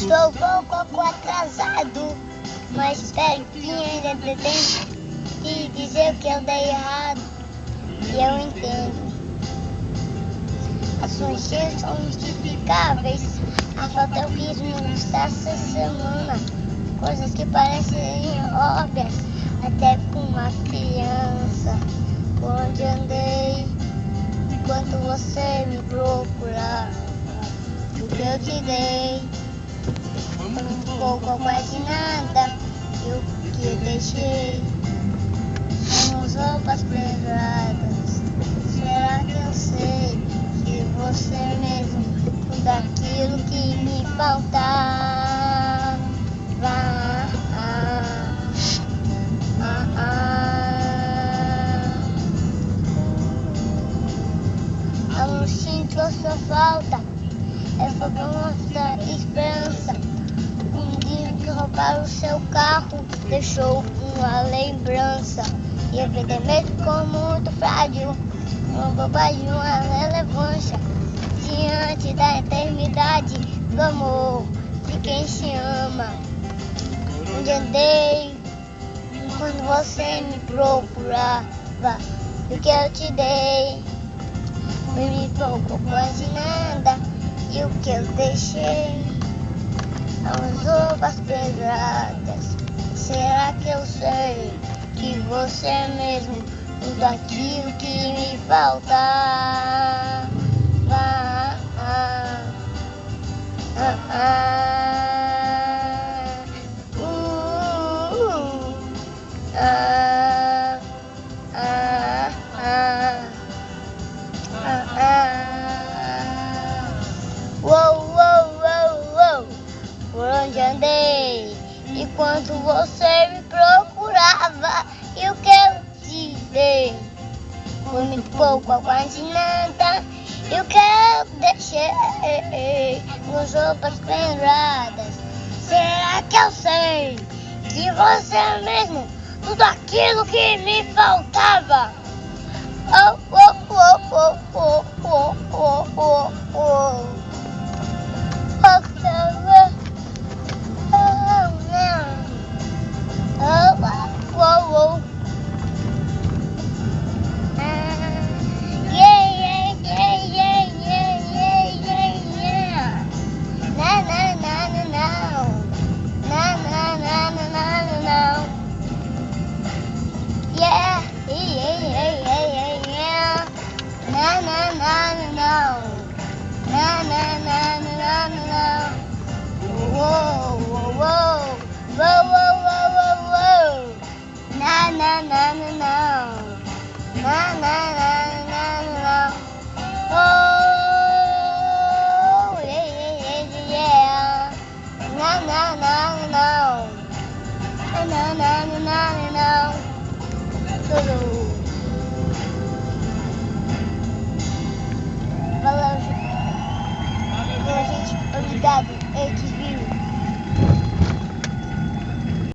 Estou um pouco atrasado, mas espero que ainda dê tempo de dizer que eu dei errado. E eu entendo. Ações são justificáveis. A falta eu fiz essa semana. Coisas que parecem óbvias, até com uma criança. Por onde andei, enquanto você me procurava. O que eu te dei, um pouco ou quase nada. E o que eu deixei, somos roupas pesadas. Será que eu sei que você mesmo, tudo aquilo que me faltava? Eu não sinto a sua falta, é só pra mostrar esperança. Um dia que roubaram o seu carro, deixou uma lembrança. E a vida mesmo ficou muito frágil, uma bobagem, uma relevância. Diante da eternidade do amor de quem se ama. Onde andei, quando você me procurava, o que eu te dei, me pouco, quase nada. E o que eu deixei, as roupas pesadas. Será que eu sei que você é mesmo tudo aquilo que me faltava? Uou. Por onde andei, enquanto você me procurava, e o que eu te dei, foi muito pouco ou quase nada. E o que eu deixei, com roupas penduradas. Será que eu sei que você é mesmo tudo aquilo que me faltava? No.